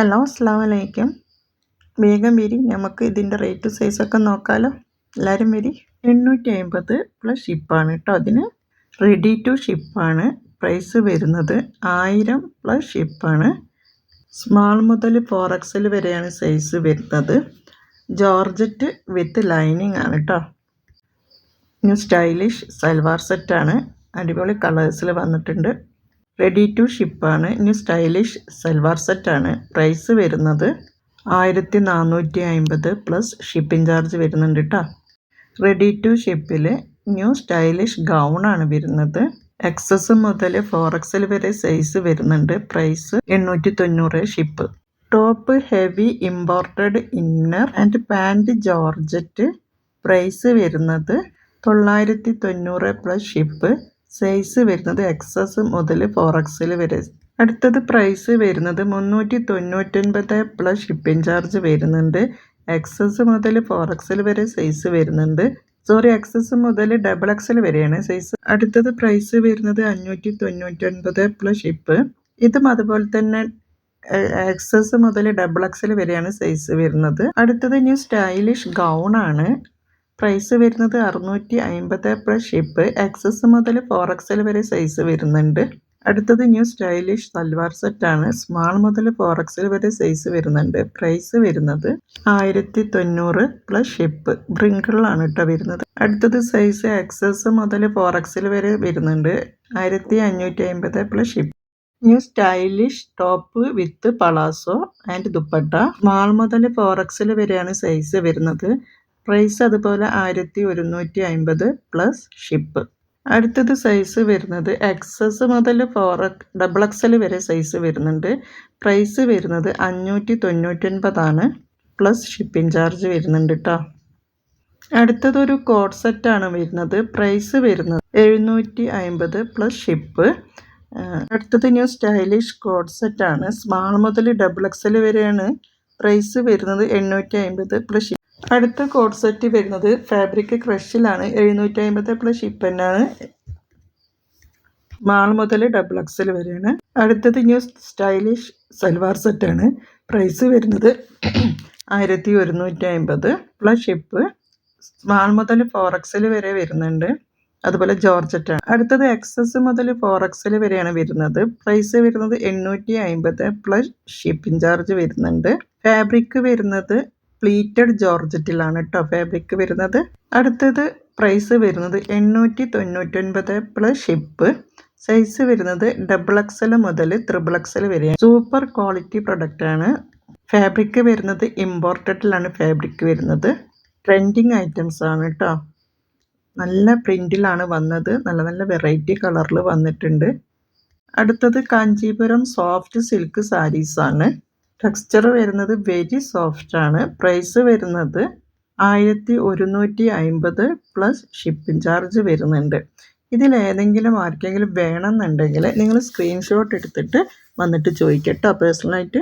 Hello അസ്സലാമു അലൈക്കും. വേഗം വരി, നമുക്ക് ഇതിൻ്റെ റേറ്റ് സൈസൊക്കെ നോക്കാമല്ലോ. എല്ലാവരും വരി. 850 പ്ലസ് ഷിപ്പാണ് കേട്ടോ. അതിന് റെഡി ടു ഷിപ്പാണ്. പ്രൈസ് വരുന്നത് 1000 പ്ലസ് ഷിപ്പാണ്. സ്മാൾ മുതൽ 4XL വരെയാണ് സൈസ് വരുന്നത്. ജോർജറ്റ് വിത്ത് ലൈനിങ് ആണ് കേട്ടോ. ന്യൂ സ്റ്റൈലിഷ് സൽവാർ സെറ്റാണ്. അടിപൊളി കളേഴ്സിൽ വന്നിട്ടുണ്ട്. റെഡി ടു ഷിപ്പാണ്. ന്യൂ സ്റ്റൈലിഷ് സൽവാർ സെറ്റാണ്. പ്രൈസ് വരുന്നത് 1450 പ്ലസ് ഷിപ്പിംഗ് ചാർജ് വരുന്നുണ്ട് കേട്ടോ. റെഡി ടു ഷിപ്പിൽ ന്യൂ സ്റ്റൈലിഷ് ഗൗണാണ് വരുന്നത്. XS മുതൽ 4XL വരെ സൈസ് വരുന്നുണ്ട്. Price 890 ship. Top heavy imported inner and pant georgette. Price വരുന്നത് 990 പ്ലസ് ഷിപ്പ്. സൈസ് വരുന്നത് XS മുതൽ 4XL വരെ. അടുത്തത് പ്രൈസ് വരുന്നത് 399 പ്ലസ് ഷിപ്പിംഗ് ചാർജ് വരുന്നുണ്ട്. XS മുതൽ 4XL വരെ സൈസ് വരുന്നുണ്ട്. XS മുതൽ XXL വരെയാണ് സൈസ്. അടുത്തത് പ്രൈസ് വരുന്നത് 599 പ്ലസ് ഷിപ്പ്. ഇതും അതുപോലെ തന്നെ XS മുതൽ XXL വരെയാണ് സൈസ് വരുന്നത്. അടുത്തത് ന്യൂ സ്റ്റൈലിഷ് ഗൗണാണ്. പ്രൈസ് വരുന്നത് 650 പ്ലസ് ഷിപ്പ്. XS മുതൽ 4XL വരെ സൈസ് വരുന്നുണ്ട്. അടുത്തത് ന്യൂ സ്റ്റൈലിഷ് സൽവാർ സെറ്റാണ്. സ്മാൾ മുതൽ 4XL വരെ സൈസ് വരുന്നുണ്ട്. പ്രൈസ് വരുന്നത് 1090 പ്ലസ് ഷിപ്പ്. ബ്രിങ്കിളാണ് കേട്ടോ വരുന്നത്. അടുത്തത് സൈസ് XS മുതൽ 4XL വരെ വരുന്നുണ്ട്. 1550 plus ship. New stylish top with palazzo and dupatta. Small മുതൽ 4XL വരെയാണ് സൈസ് വരുന്നത്. പ്രൈസ് അതുപോലെ 1150 പ്ലസ് ഷിപ്പ്. അടുത്തത് സൈസ് വരുന്നത് XS മുതൽ XXL വരെ സൈസ് വരുന്നുണ്ട്. പ്രൈസ് വരുന്നത് 599 പ്ലസ് ഷിപ്പിംഗ് ചാർജ് വരുന്നുണ്ട് കേട്ടോ. അടുത്തതൊരു കോഡ് സെറ്റാണ് വരുന്നത്. പ്രൈസ് വരുന്നത് 750 പ്ലസ് ഷിപ്പ്. അടുത്തത് ന്യൂ സ്റ്റൈലിഷ് കോഡ് സെറ്റാണ്. സ്മാൾ മുതൽ XXL വരെയാണ് പ്രൈസ് വരുന്നത്. 850 പ്ലസ് ഷിപ്പ്. അടുത്ത കോഡ് സെറ്റ് വരുന്നത് ഫാബ്രിക് ക്രഷിലാണ്. 750 പ്ലസ് ഷിപ്പ് തന്നെയാണ്. സ്മാൾ മുതൽ XXL വരെയാണ്. അടുത്തത് ന്യൂ സ്റ്റൈലിഷ് സൽവാർ സെറ്റാണ്. പ്രൈസ് വരുന്നത് 1150 പ്ലസ് ഷിപ്പ്. സ്മാൾ മുതൽ 4XL വരെ വരുന്നുണ്ട്. അതുപോലെ ജോർജറ്റാണ്. അടുത്തത് XS മുതൽ 4XL വരെയാണ് വരുന്നത്. പ്രൈസ് വരുന്നത് 850 പ്ലസ് ഷിപ്പിംഗ് ചാർജ് വരുന്നുണ്ട്. ഫാബ്രിക് വരുന്നത് പ്ലീറ്റഡ് ജോർജറ്റിലാണ് കേട്ടോ ഫാബ്രിക് വരുന്നത്. അടുത്തത് പ്രൈസ് വരുന്നത് 899 പ്ലസ് ഷിപ്പ്. സൈസ് വരുന്നത് XXL മുതൽ XXL വരെയാണ്. സൂപ്പർ ക്വാളിറ്റി പ്രൊഡക്റ്റാണ്. ഫാബ്രിക് വരുന്നത് ഇമ്പോർട്ടഡിലാണ് ഫാബ്രിക് വരുന്നത്. ട്രെൻഡിങ് ഐറ്റംസ് ആണ് കേട്ടോ. നല്ല പ്രിൻറ്റിലാണ് വന്നത്. നല്ല നല്ല വെറൈറ്റി കളറിൽ വന്നിട്ടുണ്ട്. അടുത്തത് കാഞ്ചീപുരം സോഫ്റ്റ് സിൽക്ക് സാരീസാണ്. ടെക്സ്ചർ വരുന്നത് വെരി സോഫ്റ്റ് ആണ്. പ്രൈസ് വരുന്നത് 1150 പ്ലസ് ഷിപ്പിംഗ് ചാർജ് വരുന്നുണ്ട്. ഇതിലേതെങ്കിലും ആർക്കെങ്കിലും വേണമെന്നുണ്ടെങ്കിൽ നിങ്ങൾ സ്ക്രീൻഷോട്ട് എടുത്തിട്ട് വന്നിട്ട് ചോദിക്കട്ടോ പേഴ്സണലായിട്ട്.